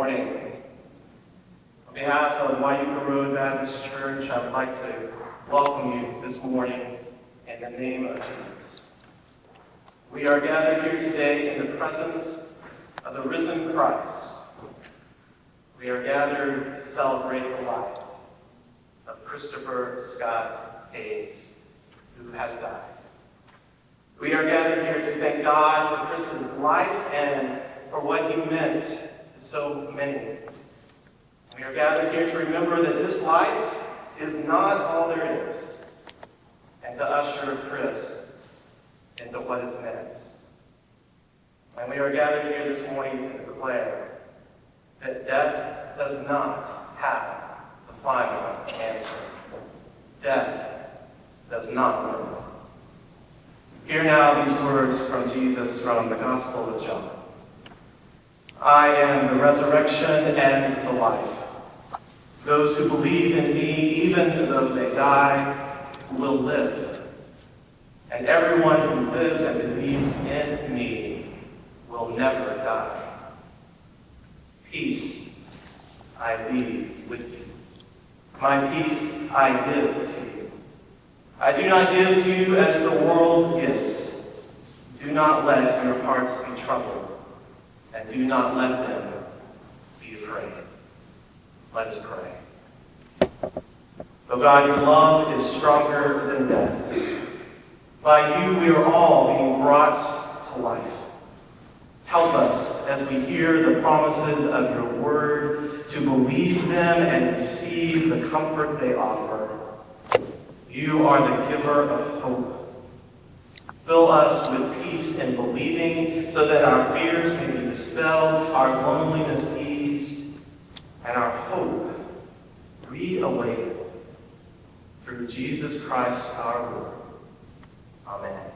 morning. On behalf of Wieuca Road Baptist Church, I would like to welcome you this morning in the name of Jesus. We are gathered here today in the presence of the risen Christ. We are gathered to celebrate the life of Christopher Scott Hayes, who has died. We are gathered here to thank God for Chris's life and for what he meant to so many. We are gathered here to remember that this life is not all there is, and to usher Chris into what is next. And we are gathered here this morning to declare that death does not have the final answer. Death does not win. Hear now these words from Jesus from the Gospel of John. I am the resurrection and the life. Those who believe in me, even though they die, will live. And everyone who lives and believes in me will never die. Peace I leave with you. My peace I give to you. I do not give to you as the world gives. Do not let your hearts be troubled, and do not let them be afraid. Let us pray. Oh God, your love is stronger than death. By you we are all being brought to life. Help us as we hear the promises of your word to believe them and receive the comfort they offer. You are the giver of hope. Fill us with peace in believing so that our fears may be dispelled, our loneliness eased, and our hope reawakened through Jesus Christ our Lord. Amen.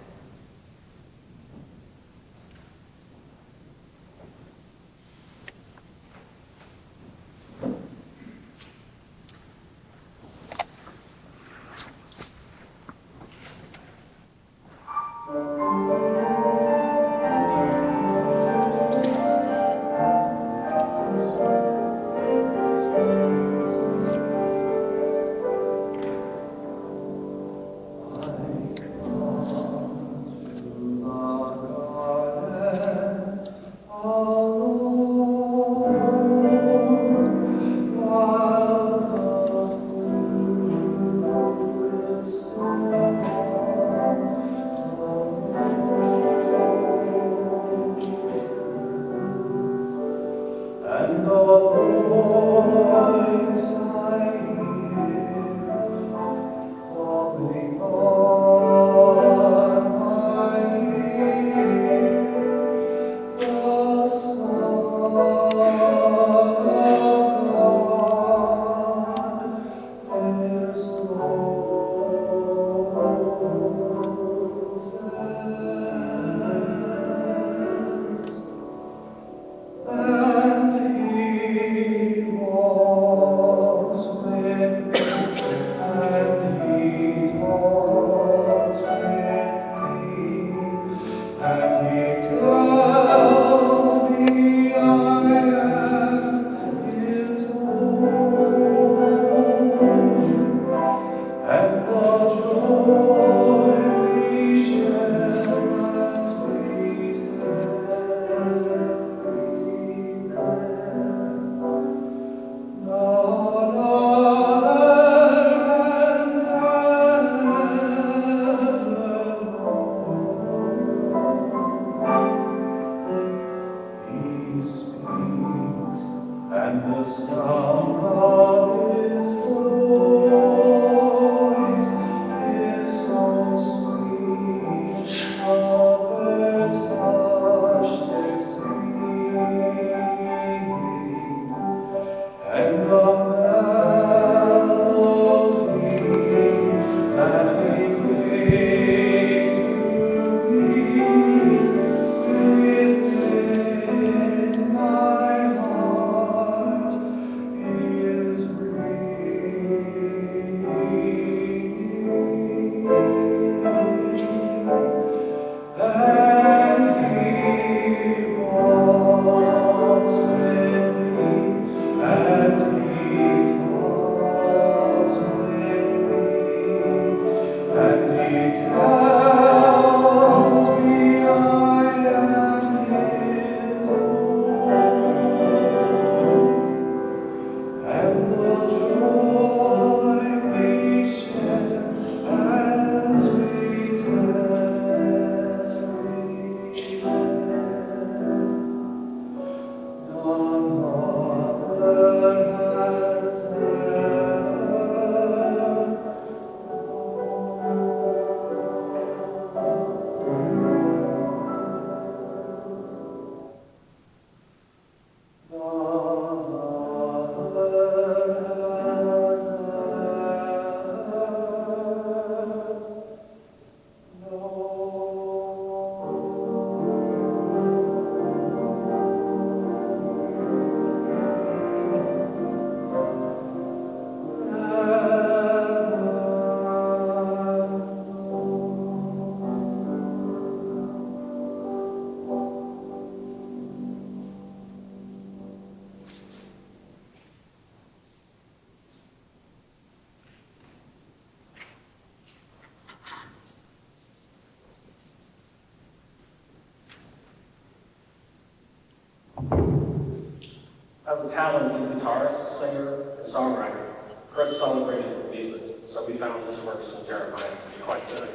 As a talented guitarist, singer, and songwriter, Chris celebrated music, so we found this verse in Jeremiah to be quite good.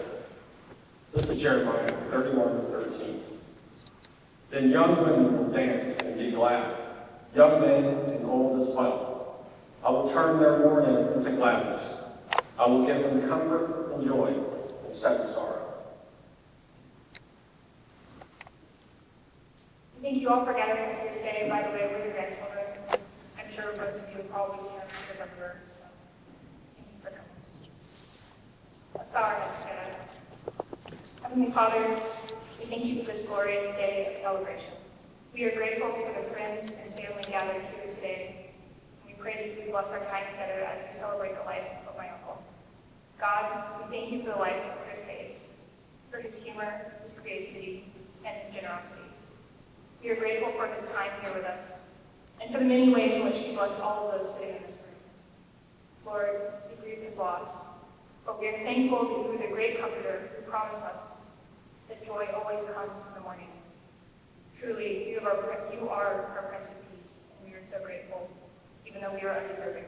This is Jeremiah 31:13. Then young women will dance and be glad, young men and old as well. I will turn their mourning into gladness. I will give them comfort and joy instead of sorrow. Thank you all for gathering us here today. By the way, we're your grandchildren. I'm sure most of you have probably seen our pictures everywhere, so thank you for coming. Let's bow our heads together. Heavenly Father, we thank you for this glorious day of celebration. We are grateful for the friends and family gathered here today. We pray that you bless our time together as we celebrate the life of my uncle. God, we thank you for the life of Chris Hayes, for his humor, his creativity, and his generosity. We are grateful for his time here with us, and for the many ways in which he blessed all of those sitting in this room. Lord, we grieve his loss, but we are thankful that you are the great comforter who promised us that joy always comes in the morning. Truly, you are our Prince of Peace, and we are so grateful, even though we are undeserving.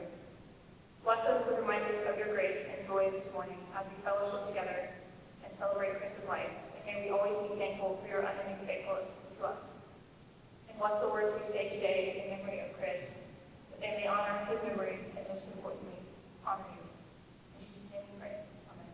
Bless us with reminders of your grace and joy this morning as we fellowship together and celebrate Chris's life, and may we always be thankful for your unending faithfulness to us. Bless the words we say today in memory of Chris, that they may honor his memory and most importantly, honor you. In Jesus' name we pray. Amen.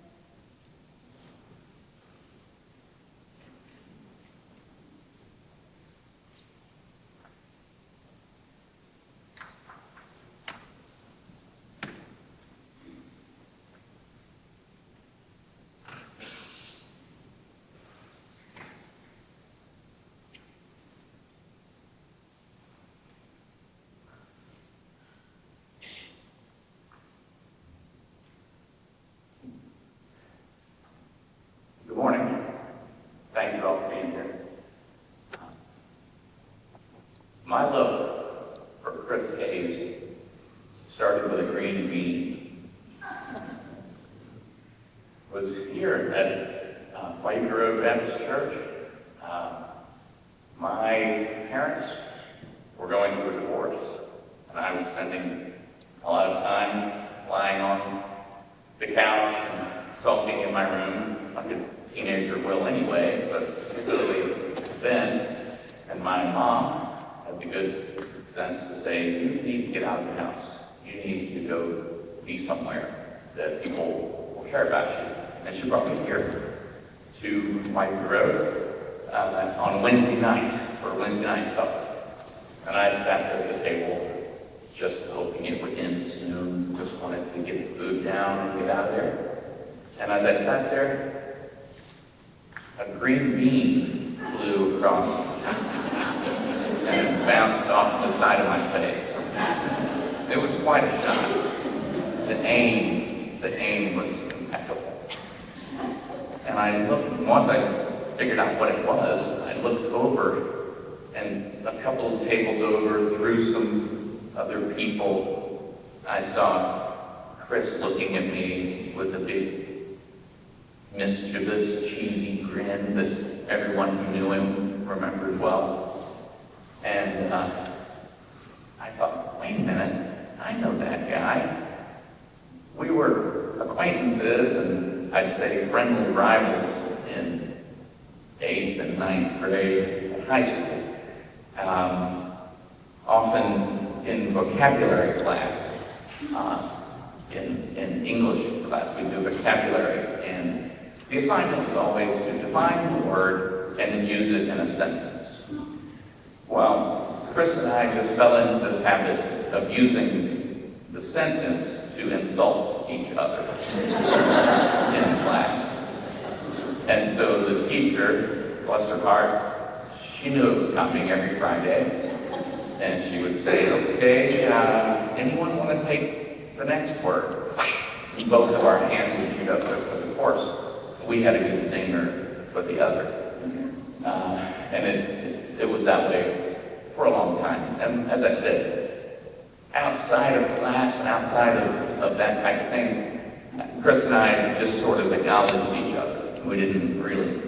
Good morning. Thank you all for being here. My love for Chris Hayes started with a green bean. Was here at Wieuca Road Baptist Church. My parents were going through a divorce, and I was spending a lot of time lying on the couch and sulking in my room, like a teenager will anyway, but particularly then. And my mom had the good sense to say, you need to get out of the house. You need to go be somewhere that people will care about you. And she brought me here to Wieuca Road on Wednesday night for Wednesday night supper. And I sat there at the table just hoping it would end soon, just wanted to get the food down and get out of there. And as I sat there, a green bean flew across and bounced off the side of my face. It was quite a shot. The aim was impeccable. And I looked, once I figured out what it was, I looked over, and a couple of tables over, through some other people, I saw Chris looking at me with a big, mischievous, cheesy grin that everyone who knew him remembers well. And I thought, wait a minute, I know that guy. We were acquaintances, and I'd say friendly rivals in 8th and 9th grade in high school. Often in vocabulary class, in English class, we do vocabulary, and the assignment was always to define the word and then use it in a sentence. Well, Chris and I just fell into this habit of using the sentence to insult each other in class. And so the teacher, bless her heart, she knew it was coming every Friday. And she would say, okay, anyone want to take the next word? And both of our hands would shoot up there because, of course, we had a good zinger for the other. And it was that way for a long time. And as I said, outside of class and outside of that type of thing, Chris and I just sort of acknowledged each other. We didn't really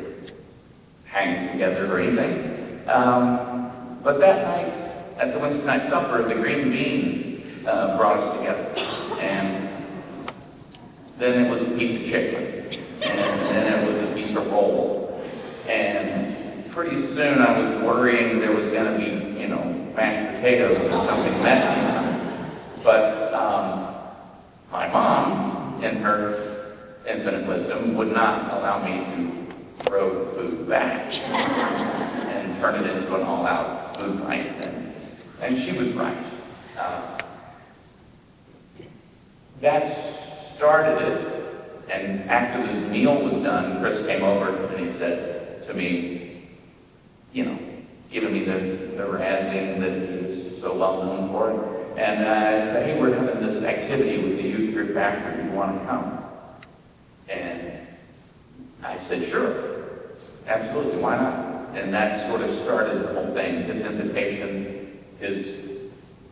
hang together or anything. But that night, at the Wednesday night supper, the green bean brought us together. And then it was a piece of chicken. And then it was a piece of roll. And pretty soon I was worrying there was going to be, mashed potatoes or something messy. But my mom, in her infinite wisdom, would not allow me to throw the food back and turn it into an all-out food fight. And she was right. That started it. And after the meal was done, Chris came over and he said to me, giving me the razzing that he was so well known for. And I said, hey, we're having this activity with the youth group after. Do you want to come? And I said, sure. Absolutely, why not? And that sort of started the whole thing. His invitation, his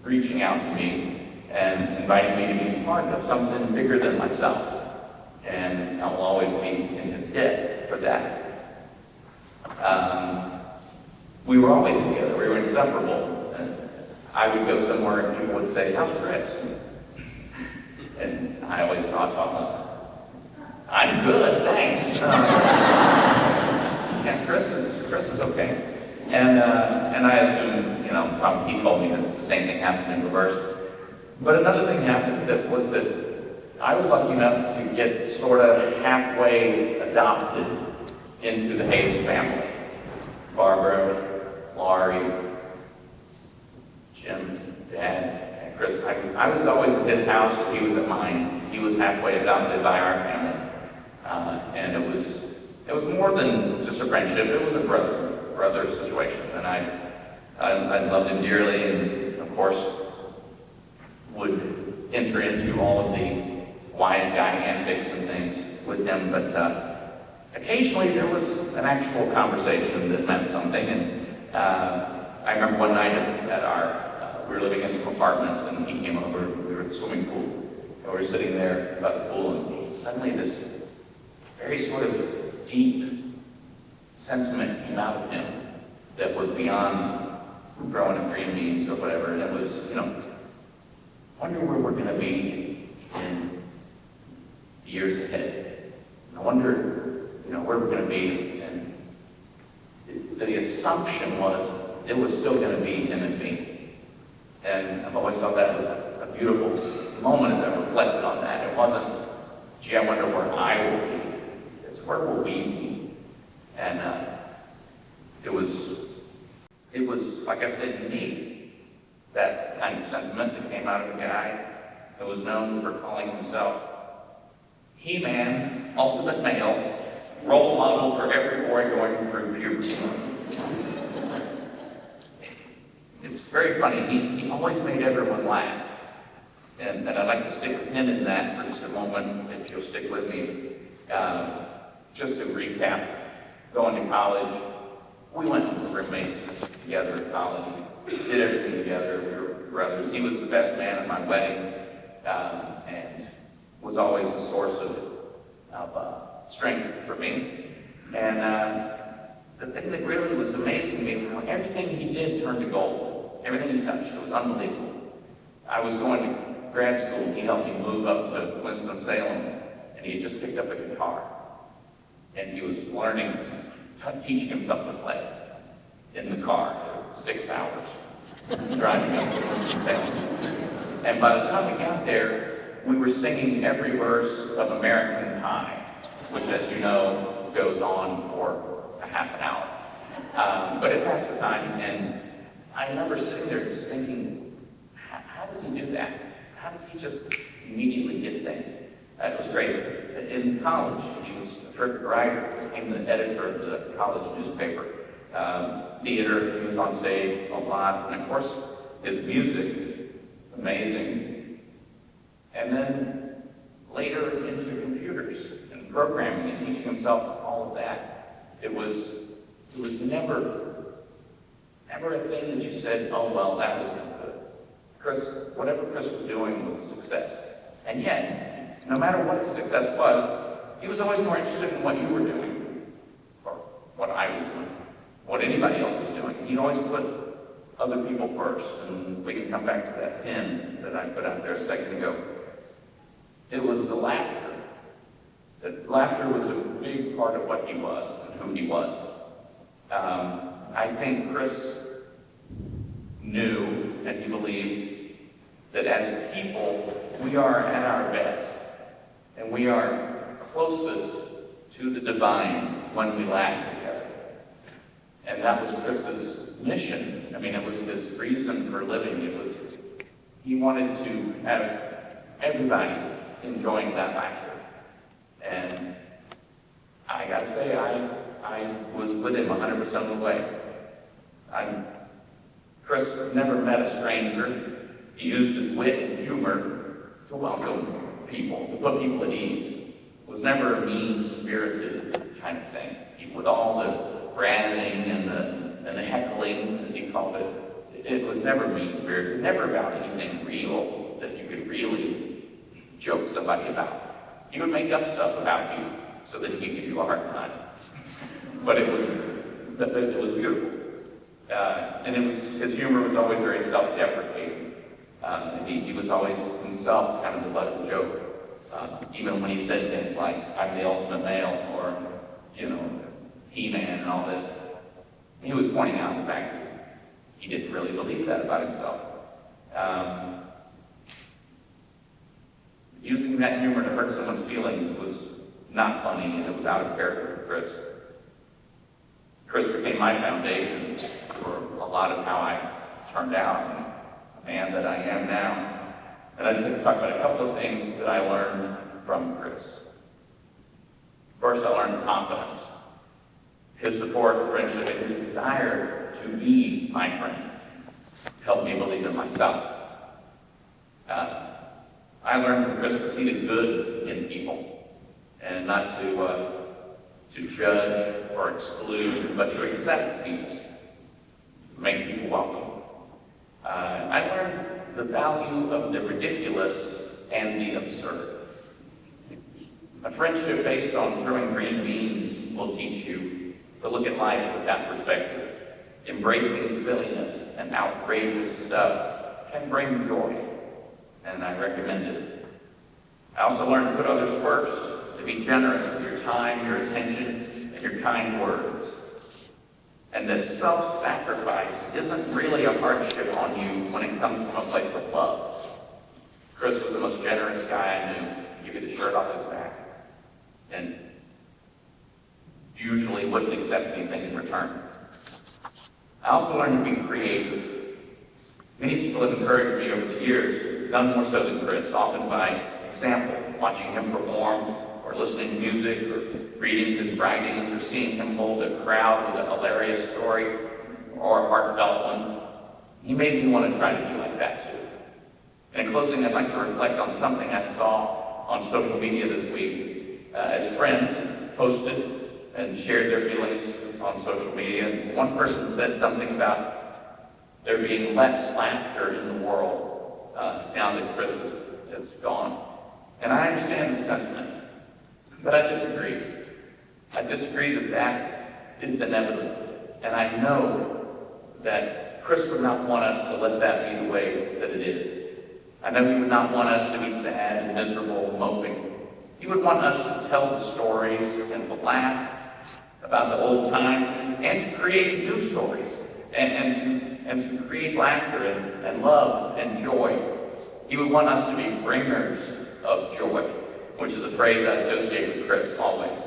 reaching out to me and inviting me to be part of something bigger than myself. And I will always be in his debt for that. We were always together. We were inseparable. And I would go somewhere and people would say, how's Chris? And I always thought, I'm good, thanks. Yeah, Chris is okay. And I assume, probably he told me that the same thing happened in reverse. But another thing happened that was that I was lucky enough to get sort of halfway adopted into the Hayes family. Barbara, Laurie, Jim's dad, and Chris. I was always at his house, he was at mine. He was halfway adopted by our family. And it was more than just a friendship, it was a brother situation. And I loved him dearly, and of course would enter into all of the wise guy antics and things with him, but occasionally there was an actual conversation that meant something. And I remember one night at our, we were living in some apartments, and he came over, we were at the swimming pool, and we were sitting there by the pool, and suddenly this very sort of deep sentiment came out of him that was beyond growing up green beans or whatever. And it was, I wonder where we're going to be in the years ahead. I wonder, where we're going to be. And the assumption was it was still going to be him and me. And I've always thought that was a beautiful moment as I reflected on that. It wasn't, gee, I wonder where I will be. It's where will we be? And it was, like I said, unique. That kind of sentiment that came out of a guy that was known for calling himself He-Man, ultimate male, role model for every boy going through puberty. It's very funny. He always made everyone laugh. And I'd like to stick a pin in that for just a moment, if you'll stick with me. Just to recap, going to college, we went to the roommates together at college. We did everything together. We were brothers. He was the best man at my wedding, and was always a source of strength for me. And the thing that really was amazing to me, everything he did turned to gold. Everything he touched, it was unbelievable. I was going to grad school. He helped me move up to Winston-Salem, and he just picked up a guitar. And he was learning, teaching himself to play in the car for 6 hours, driving up to Winston-Salem. And by the time we got there, we were singing every verse of American Pie, which, as you know, goes on for a half an hour. But it passed the time, and I remember sitting there just thinking, how does he do that? How does he just immediately get things? It was crazy. In college, he was a terrific writer, became the editor of the college newspaper. Theater, he was on stage a lot, and of course, his music, amazing. And then later into computers and programming and teaching himself all of that. It was never a thing that you said, oh, well, that wasn't good. Whatever Chris was doing was a success. And yet, no matter what his success was, he was always more interested in what you were doing, or what I was doing, what anybody else was doing. He'd always put other people first, and we can come back to that pin that I put out there a second ago. It was the laughter. That laughter was a big part of what he was and who he was. I think Chris knew and he believed that as people, we are at our best and we are closest to the divine when we laugh together. And that was Chris's mission. I mean, it was his reason for living. He wanted to have everybody enjoying that laughter. And I gotta say, I was with him 100% of the way. Chris never met a stranger. He used his wit and humor to welcome people, to put people at ease. It was never a mean-spirited kind of thing. With all the razzing and the heckling, as he called it, it was never mean-spirited, never about anything real that you could really joke somebody about. He would make up stuff about you so that he could give you a hard time. But it was beautiful. And his humor was always very self-deprecating. He was always himself kind of the butt of the joke. Even when he said things like, I'm the ultimate male, or, He-Man and all this. He was pointing out the fact that he didn't really believe that about himself. Using that humor to hurt someone's feelings was not funny, and it was out of character for Chris. Chris became my foundation for a lot of how I turned out and the man that I am now. And I just want to talk about a couple of things that I learned from Chris. First, I learned confidence. His support, friendship, and his desire to be my friend helped me believe in myself. I learned from Chris to see the good in people and not to judge or exclude, but to accept people, to make people welcome. I learned the value of the ridiculous and the absurd. A friendship based on throwing green beans will teach you to look at life with that perspective. Embracing silliness and outrageous stuff can bring joy, and I recommend it. I also learned to put others first, to be generous with your time, your attention, and your kind words. And that self-sacrifice isn't really a hardship on you when it comes from a place of love. Chris was the most generous guy I knew. You get the shirt off his back, and usually wouldn't accept anything in return. I also learned to be creative. Many people have encouraged me over the years, none more so than Chris, often by example, watching him perform, or listening to music, or reading his writings, or seeing him hold a crowd with a hilarious story, or a heartfelt one. He made me want to try to be like that too. And in closing, I'd like to reflect on something I saw on social media this week. As friends posted and shared their feelings on social media, and one person said something about there being less laughter in the world now that Chris is gone. And I understand the sentiment, but I disagree. I disagree that is inevitable. And I know that Chris would not want us to let that be the way that it is. I know he would not want us to be sad and miserable, moping. He would want us to tell the stories and to laugh about the old times and to create new stories and to create laughter and love and joy. He would want us to be bringers of joy, which is a phrase I associate with Chris always.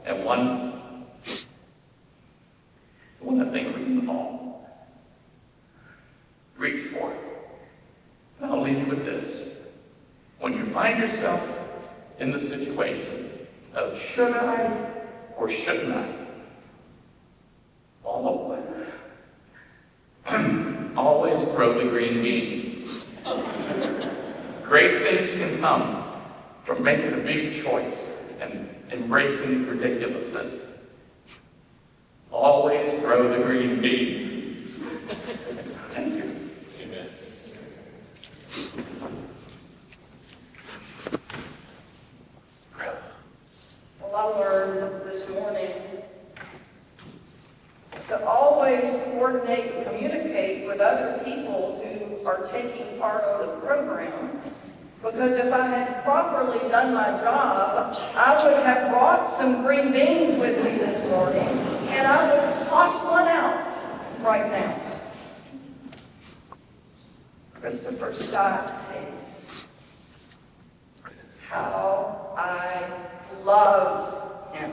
And one I think we can all. reach for it. And I'll leave you with this. When you find yourself in the situation of should I or shouldn't I, always throw the green bean. Great things can come from making a big choice and embracing ridiculousness. Always throw the green bean. Thank you. Amen. Well, I learned this morning to always coordinate and communicate with other people who are taking part of the program. Because if I had properly done my job, I would have brought some green beans with me this morning, and I would toss one out right now. Christopher Scott's case. How I loved him.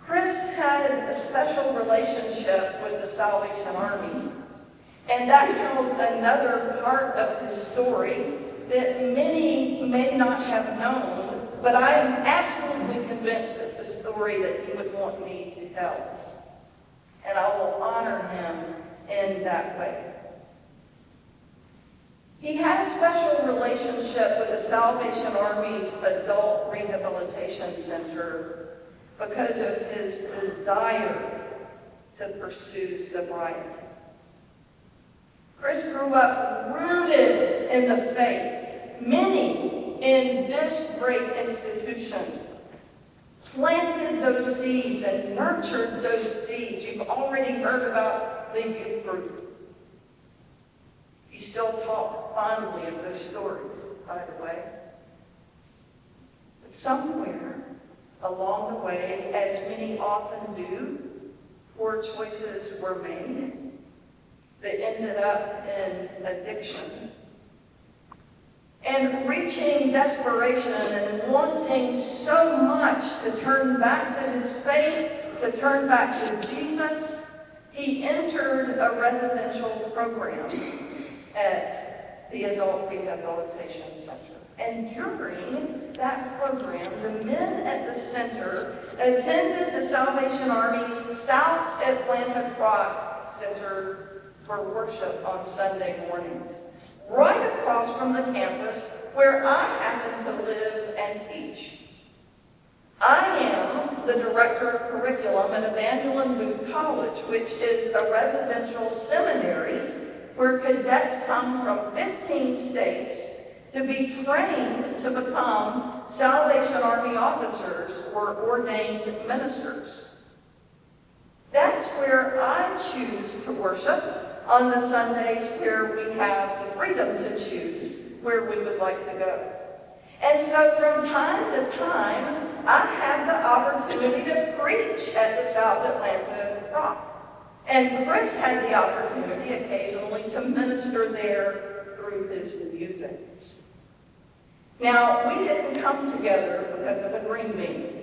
Chris had a special relationship with the Salvation Army, and that tells another part of his story that many may not have known, but I am absolutely convinced it's the story that he would want me to tell. And I will honor him in that way. He had a special relationship with the Salvation Army's Adult Rehabilitation Center because of his desire to pursue sobriety. Chris grew up rooted in the faith. Many in this great institution planted those seeds and nurtured those seeds. You've already heard about the youth group. He still talked fondly of those stories, by the way. But somewhere along the way, as many often do, poor choices were made that ended up in addiction. And reaching desperation and wanting so much to turn back to his faith, to turn back to Jesus, he entered a residential program at the Adult Rehabilitation Center. And during that program, the men at the center attended the Salvation Army's South Atlanta Croc Center for worship on Sunday mornings, right across from the campus where I happen to live and teach. I am the director of curriculum at Evangeline Booth College, which is a residential seminary where cadets come from 15 states to be trained to become Salvation Army officers or ordained ministers. That's where I choose to worship on the Sundays where we have the freedom to choose where we would like to go. And so from time to time, I have the opportunity to preach at the South Atlanta Croc. And Chris had the opportunity occasionally to minister there through his music. Now, we didn't come together because of a green bean.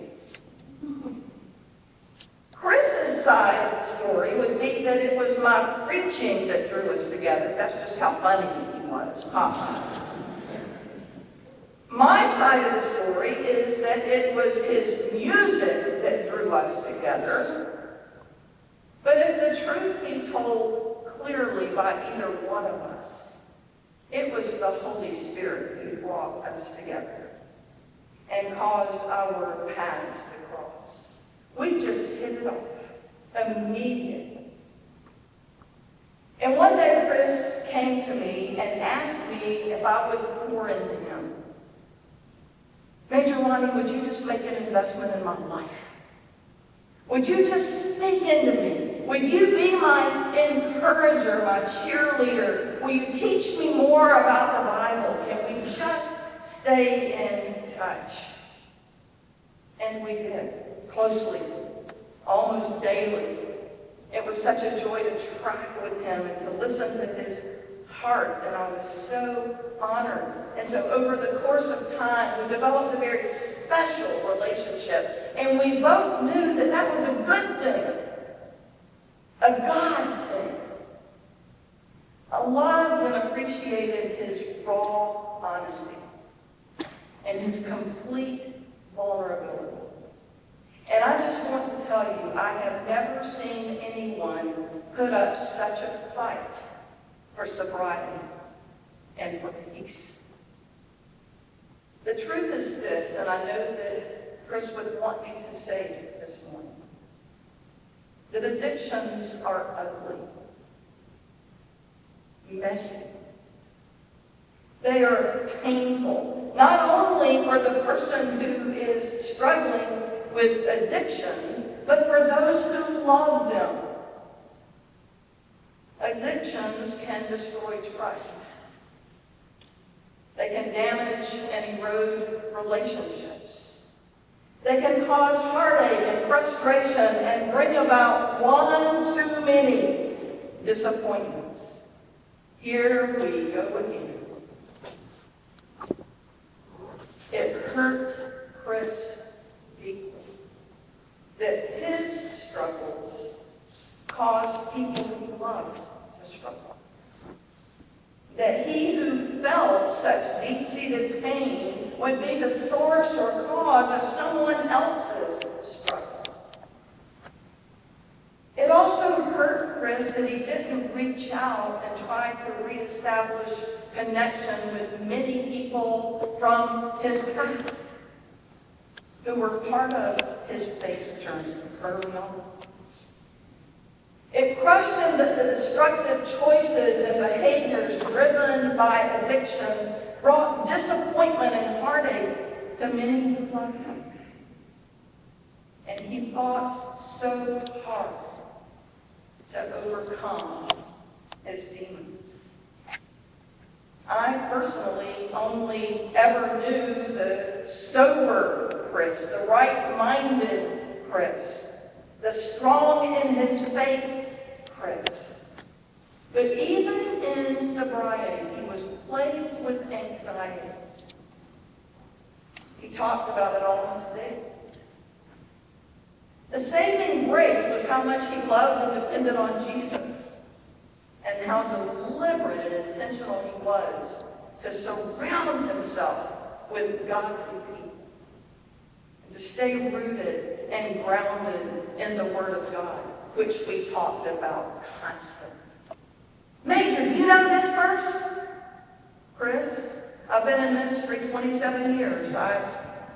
Chris's side of the story would be that it was my preaching that drew us together. That's just how funny he was. My side of the story is that it was his music that drew us together. But if the truth be told clearly by either one of us, it was the Holy Spirit who brought us together and caused our paths to cross. We just hit it off immediately. And one day Chris came to me and asked me if I would pour into him. Major Lonnie, would you just make an investment in my life? Would you just speak into me? Would you be my encourager, my cheerleader? Will you teach me more about the Bible? Can we just stay in touch? And we did, closely, almost daily. It was such a joy to track with him and to listen to his heart, and I was so honored. And so over the course of time, we developed a very special relationship, and we both knew that that was a good thing, a God thing. I loved and appreciated his raw honesty and his complete vulnerability. And I just want to tell you, I have never seen anyone put up such a fight for sobriety and for peace. The truth is this, and I know that Chris would want me to say it this morning, that addictions are ugly, messy. They are painful, not only for the person who is struggling with addiction, but for those who love them. Addictions can destroy trust. They can damage and erode relationships. They can cause heartache and frustration and bring about one too many disappointments. Here we go again. It hurt Chris deeply that his struggles caused people he loved to struggle. That he who felt such deep-seated pain would be the source or cause of someone else's struggle. It also hurt Chris that he didn't reach out and try to reestablish connection with many people from his past who were part of his faith journey early on. It crushed him that the destructive choices and behaviors driven by addiction brought disappointment and heartache to many who loved him. And he fought so hard to overcome his demons. I personally only ever knew the sober Chris, the right-minded Chris, the strong in his faith Chris. But even in sobriety, he was plagued with anxiety. He talked about it almost daily. The saving grace was how much he loved and depended on Jesus, and how deliberate and intentional he was to surround himself with godly people, and to stay rooted and grounded in the Word of God, which we talked about constantly. Major, do you know this verse? Chris, I've been in ministry 27 years. I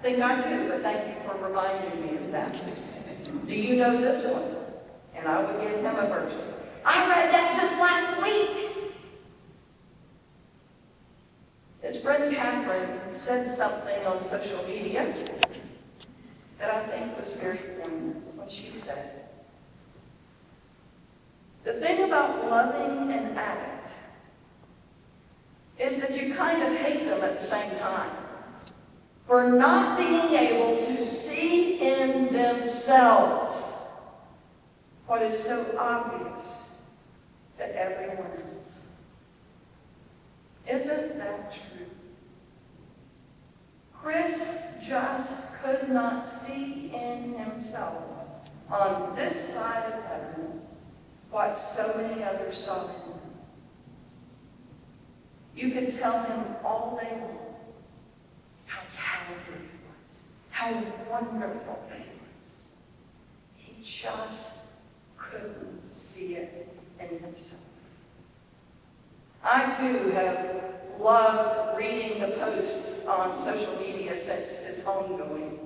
think I do, but thank you for reminding me of that. Do you know this one? And I would give him a verse. I read that just last week. His friend Catherine said something on social media that I think was very poignant when she said, the thing about loving an addict is that you kind of hate them at the same time for not being able to see in themselves what is so obvious to everyone else. Isn't that true? Chris just could not see in himself on this side of heaven what so many others saw in him. You could tell him all day long how talented he was, how wonderful he was. He just couldn't see it in himself. I too have loved reading the posts on social media since his homegoing.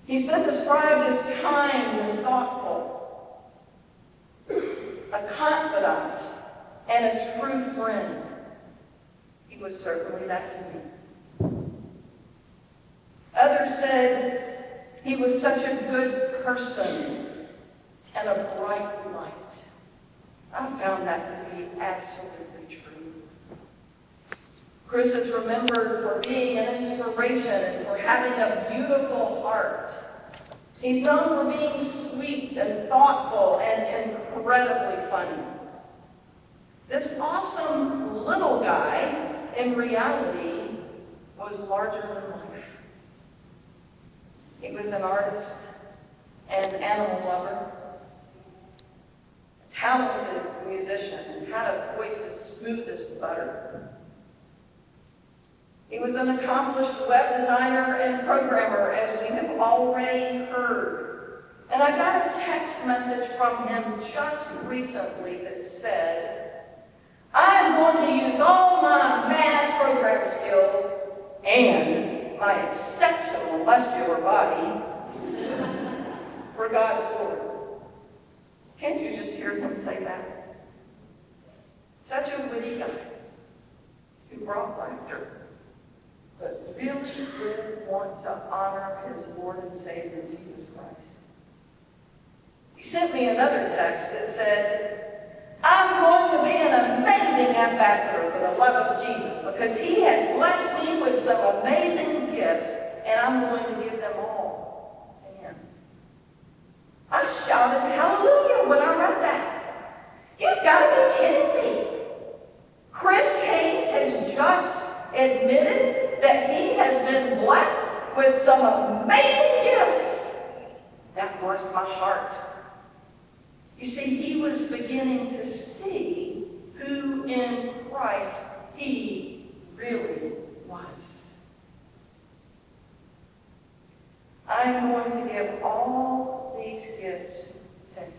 He's been described as kind and thoughtful, a confidant, and a true friend. He was certainly that to me. Others said he was such a good person and a bright light. I found that to be absolutely true. Chris is remembered for being an inspiration and for having a beautiful heart. He's known for being sweet and thoughtful and incredibly funny. This awesome little guy, in reality, was larger than life. He was an artist, an animal lover, a talented musician and had a voice as smooth as butter. He was an accomplished web designer and programmer, as we have already heard. And I got a text message from him just recently that said, "I'm going to use all my mad program skills and my exceptional muscular body for God's glory." Can't you just hear him say that? Such a witty guy who brought laughter, but really did want to honor his Lord and Savior, Jesus Christ. He sent me another text that said, "I'm going to be an amazing ambassador for the love of Jesus because he has blessed me with some amazing gifts, and I'm going to give them all to him." I shouted hallelujah when I read that. You've got to be kidding me. Chris Hayes has just admitted that he has been blessed with some amazing gifts. That blessed my heart. You see, he was beginning to see who in Christ he really was. I'm going to give all these gifts to him.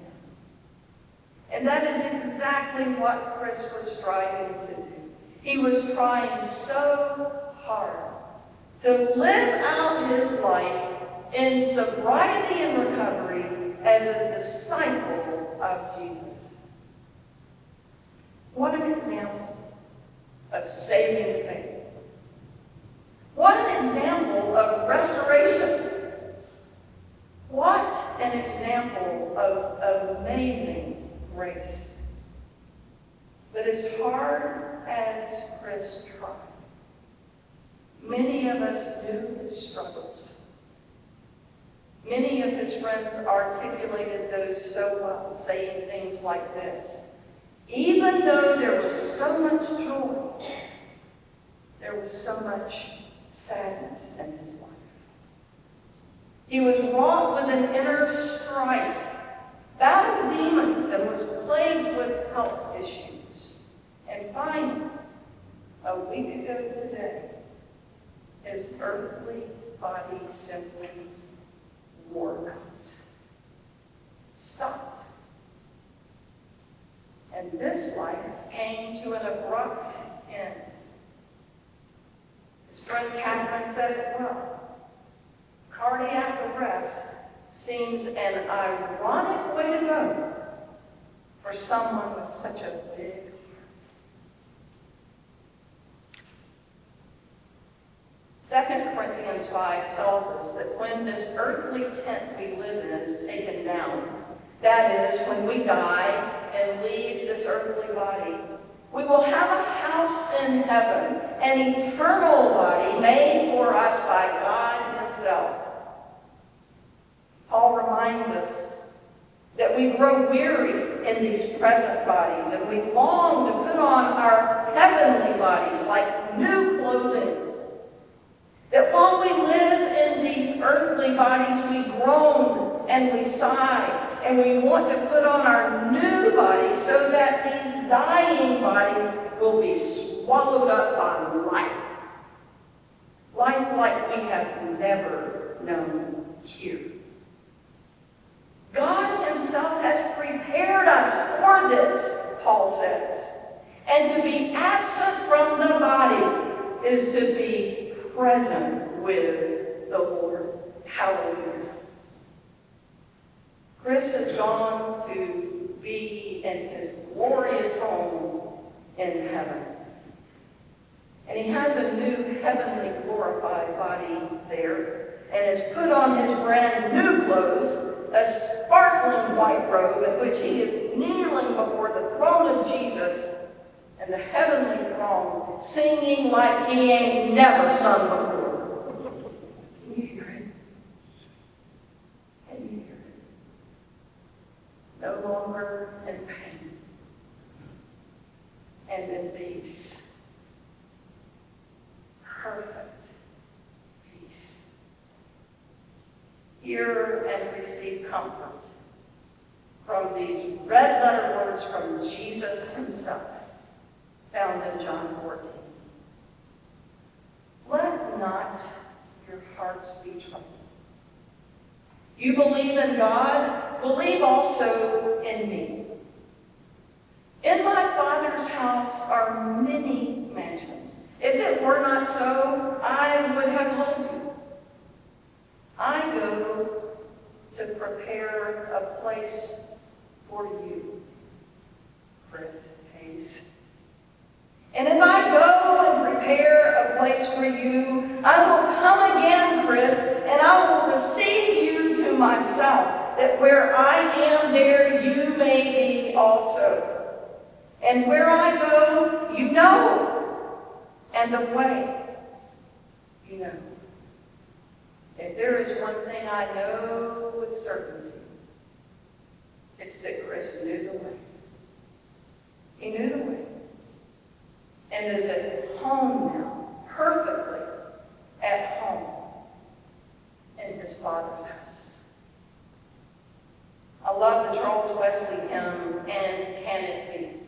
And that is exactly what Chris was striving to do. He was trying so hard to live out his life in sobriety and recovery as a disciple of Jesus. What an example of saving faith. What an example of restoration. What an example of amazing grace. But as hard as Chris tried, many of us knew his struggles. Many of his friends articulated those so well, saying things like this: "Even though there was so much joy, there was so much sadness in his life. He was wrought with an inner strife, battled demons, and was plagued with health issues. And finally, a week ago today, his earthly body simply wore out. Stopped. And this life came to an abrupt end. His friend Catherine said it well. Cardiac arrest seems an ironic way to go for someone with such a big heart. 2 Corinthians 5 tells us that when this earthly tent we live in is taken down, that is, when we die and leave this earthly body, we will have a house in heaven, an eternal body made for us by God himself. Paul reminds us that we grow weary in these present bodies, and we long to put on our heavenly bodies like new clothing. That while we live in these earthly bodies, we groan and we sigh, and we want to put on our new bodies so that these dying bodies will be swallowed up by life. Life like we have never known here. God himself has prepared us for this, Paul says. And to be absent from the body is to be present with the Lord. Hallelujah. Chris has gone to be in his glorious home in heaven. And he has a new heavenly glorified body there, and has put on his brand new clothes, a sparkling white robe in which he is kneeling before the throne of Jesus and the heavenly throne, singing like he ain't never sung before. Can you hear it? Can you hear it? No longer in pain and in peace. Perfect hear and receive comfort from these red letter words from Jesus himself, found in John 14. Let not your hearts be troubled. You believe in God, believe also in me. In my Father's house are many mansions. If it were not so, I would have told you. I go to prepare a place for you, Chris Hayes. And if I go and prepare a place for you, I will come again, Chris, and I will receive you to myself, that where I am, there you may be also. And where I go, you know, and the way, you know. If there is one thing I know with certainty, it's that Chris knew the way. He knew the way. And is at home now, perfectly at home in his Father's house. I love the Charles Wesley hymn, And Can It Be?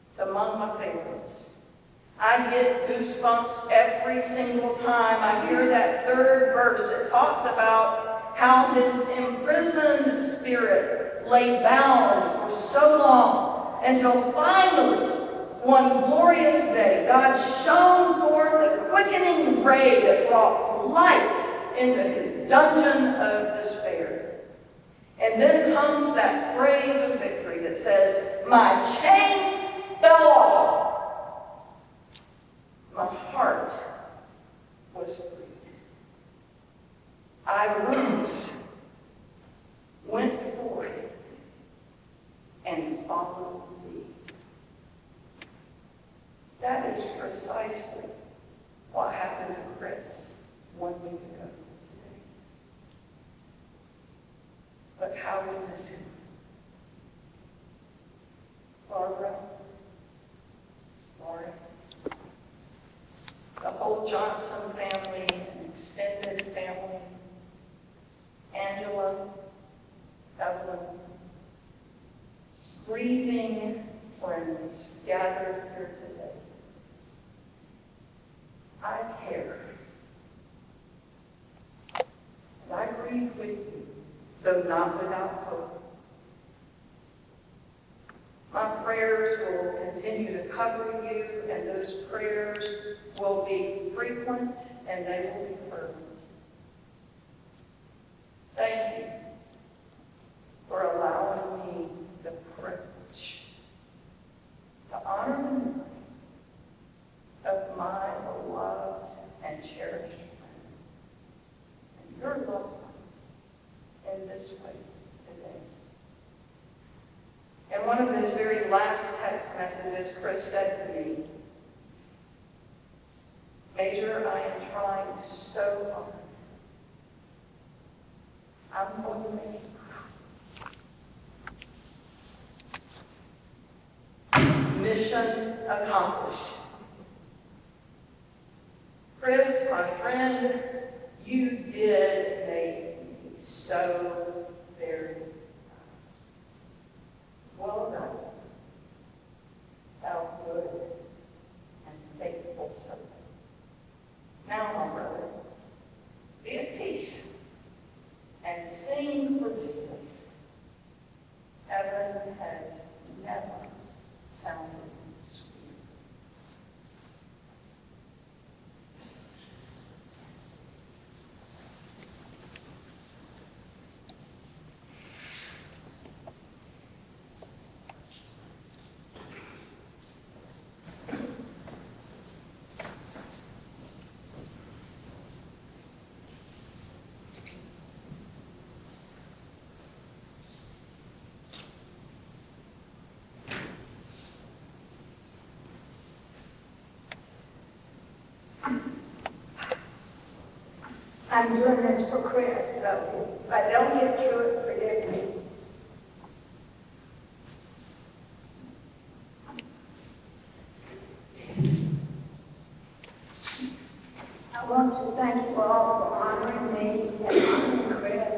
It's among my favorites. I get goosebumps every single time I hear that third verse. It talks about how his imprisoned spirit lay bound for so long until finally, one glorious day, God shone forth a quickening ray that brought light into his dungeon of despair. And then comes that phrase of victory that says, my chains fell off. My heart was freed. I rose, went forth, and followed thee. That is precisely what happened to Chris 1 week ago today. But how we miss him. Barbara, Laurie, the whole Johnson family and extended family, Angela, Evelyn, grieving friends gathered here today. I care. And I grieve with you, though not without hope. My prayers will continue to cover you, and those prayers will be frequent and they will be fervent. Thank you for allowing me the privilege to honor the memory of my beloved and cherished friend and your loved one in this way today. In one of his very last text messages, Chris said to me, Major, I am trying so hard. I'm going to make you proud. Mission accomplished. Chris, my friend, you did make me so very proud. Well done, thou good and faithful servant. Now, my brother, be at peace and sing for Jesus. Heaven has never sounded sweet. I'm doing this for Chris, so if I don't get through it, forgive me. I want to thank you all for honoring me and honoring Chris.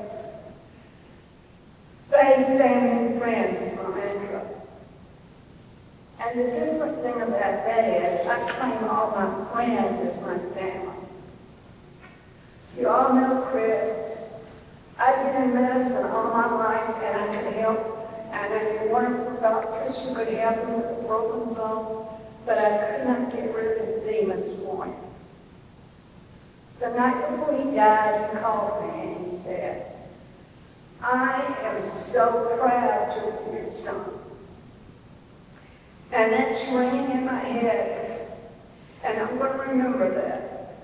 Faith, family, all my friends as my family. You all know Chris. I've been in medicine all my life, and I could help. And I knew wonderful doctors who could help him with a broken bone, but I could not get rid of his demons for him. The night before he died, he called me and he said, I am so proud to be your son. And that's ringing in my head, and I'm going to remember that.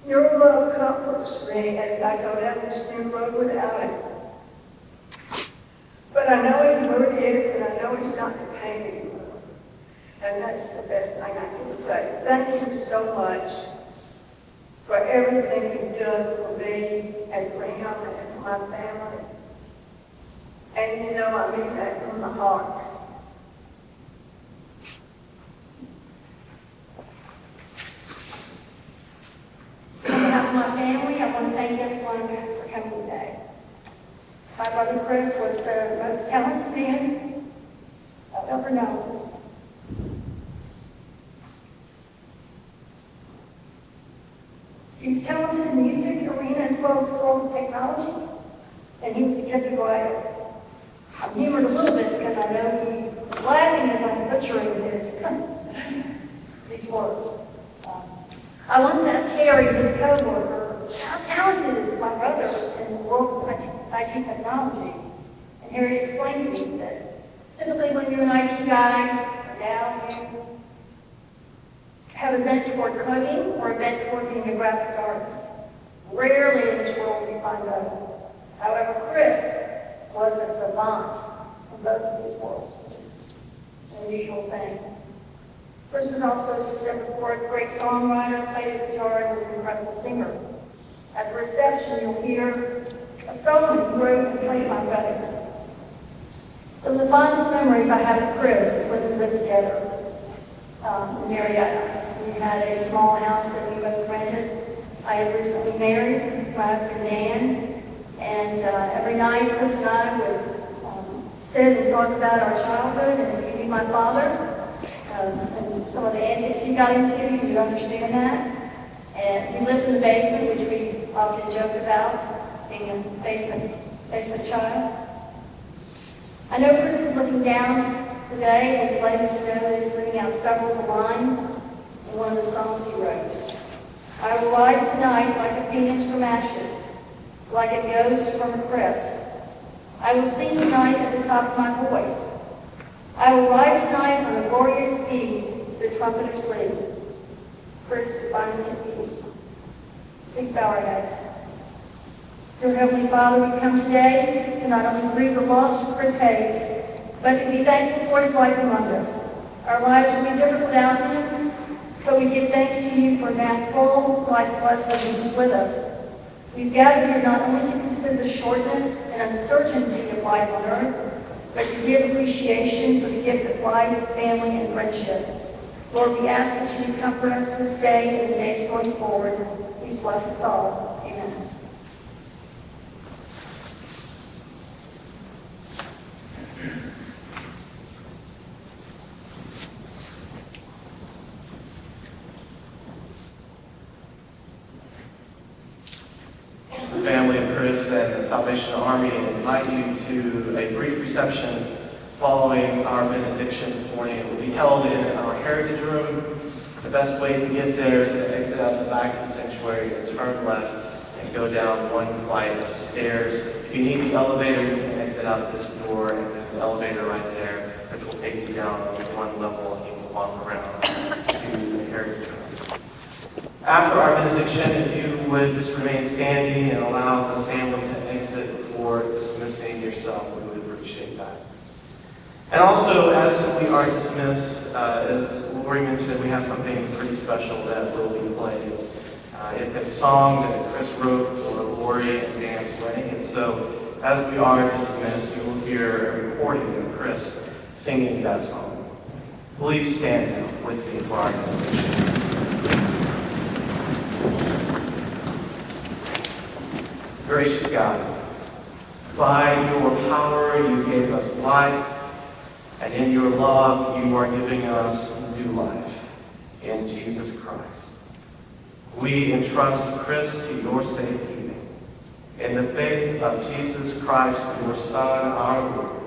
Your love comforts me as I go down this new road without him. But I know he's where he is, and I know he's not in pain anymore. And that's the best thing I can say. Thank you so much for everything you've done for me and for him and for my family. And you know I mean that from the heart. On behalf of my family, I want to thank everyone for coming today. My brother Chris was the most talented man I've ever known. He was talented in the music arena as well as the world of technology, and he was a gifted writer. I'm humored a little bit because I know he was laughing as I'm butchering these words. I once asked Harry, his co-worker, how talented is my brother in the world of IT technology? And Harry explained to me that typically when you're an IT guy, now you have a bent toward coding or a bent toward being a graphic artist. Rarely in this world do you find both. However, Chris was a savant in both of these worlds, which is an unusual thing. Chris was also, as we said before, a great songwriter, played the guitar, and was an incredible singer. At the reception, you'll hear a song he wrote and played my brother. Some of the fondest memories I have of Chris is when we lived together in Marietta. We had a small house that we both rented. I had recently married my husband Dan, and every night Chris and I would sit and talk about our childhood, and if you knew my father, and some of the antics he got into, you understand that. And he lived in the basement, which we often joked about, being a basement child. I know Chris is looking down today, and his latest note is living out several of the lines in one of the songs he wrote. I will rise tonight like a phoenix from ashes, like a ghost from a crypt. I will sing tonight at the top of my voice. I will ride tonight on a glorious steed to the trumpeter's lead. Chris is finally at peace. Please bow our heads. Dear Heavenly Father, we come today to not only grieve the loss of Chris Hayes, but to be thankful for his life among us. Our lives would be different without him, but we give thanks to you for that full life was when he was with us. We've gathered here not only to consider the shortness and uncertainty of life on earth, but to give appreciation for the gift of life, family, and friendship. Lord, we ask that you comfort us this day and the days going forward. Please bless us all. Amen. The family of Chris and the Salvation Army invite you to a brief reception following our benediction this morning. It will be held in our Heritage Room. The best way to get there is to exit out the back of the sanctuary and turn left and go down one flight of stairs. If you need the elevator, you can exit out this door, and there's an elevator right there, which will take you down one level, and you will walk around to the Heritage Room. After our benediction, if you would just remain standing and allow the family to exit before dismissing yourself, we would appreciate that. And also, as we are dismissed, as Lori mentioned, we have something pretty special that will be played. It's a song that Chris wrote for Lori and Dan's wedding, and so as we are dismissed, you will hear a recording of Chris singing that song. Please stand now with me for our benediction. Gracious God, by your power you gave us life, and in your love you are giving us new life in in Jesus Christ. We entrust Chris to your safekeeping. In the faith of Jesus Christ, your Son, our Lord,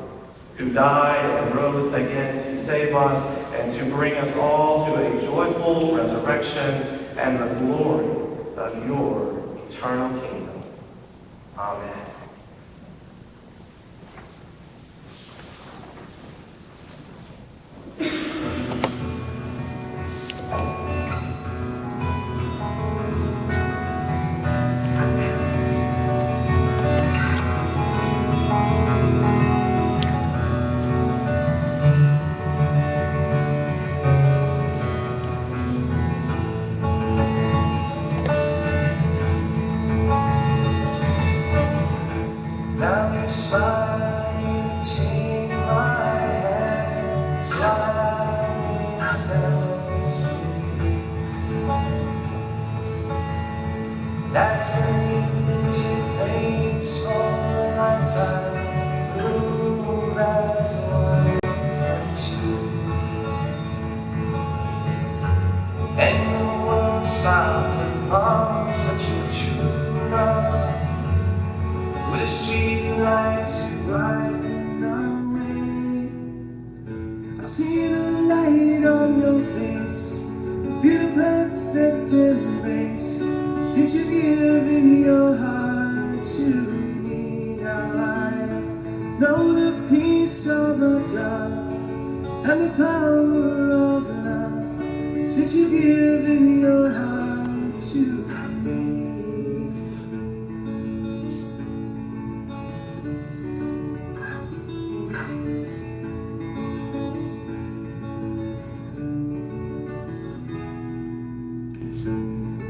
who died and rose again to save us and to bring us all to a joyful resurrection and the glory of your eternal kingdom. Amen. Now you smile, you take my hand, slide stands free. That's the music plays for a lifetime, move as one for two. And the world smiles upon such a true love. With a sweet light to brighten our way. I see the light on your face, feel the perfect embrace. Since you've given your heart to me, now I know the peace of a dove and the power of love. Since you've given your heart to me.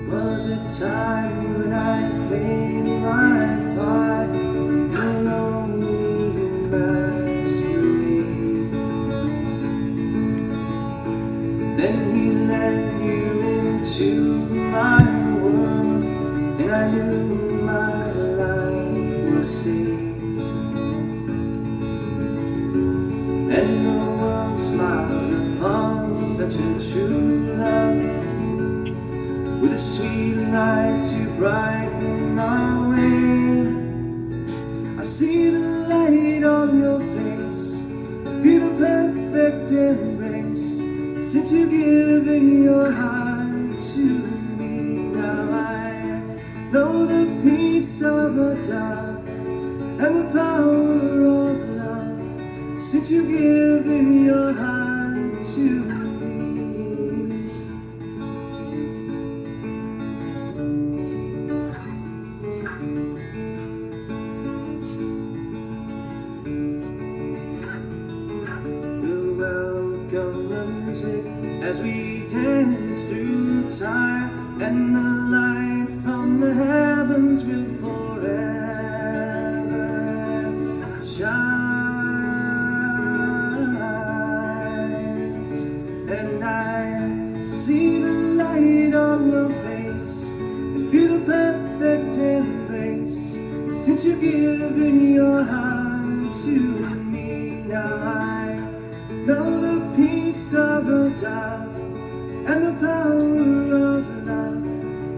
Was it time when I played my part in a lonely masquerade? Then he led you into my world, and I knew my life was saved. And the world smiles upon such a true love. With a sweet light to brighten our way. I see the light on your face, feel the perfect embrace. Since you've given your heart to me, now I know the peace of a dove and the power of love. Since you've given your heart to me. As we dance through time, and the light from the heavens will forever shine. And I see the light on your face, and feel the perfect embrace. Since you've given your heart to me, now I know the peace of a dove and the power of love.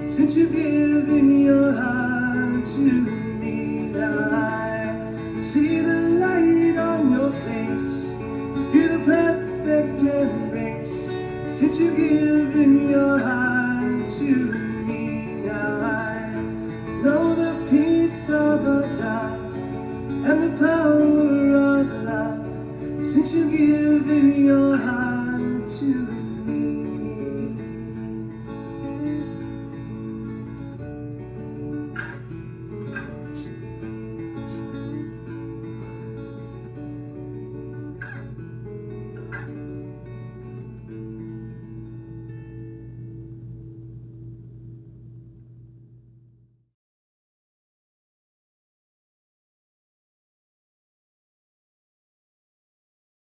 Since you've given your heart to me, now I see the light on your face, feel the perfect embrace. Since you've given your heart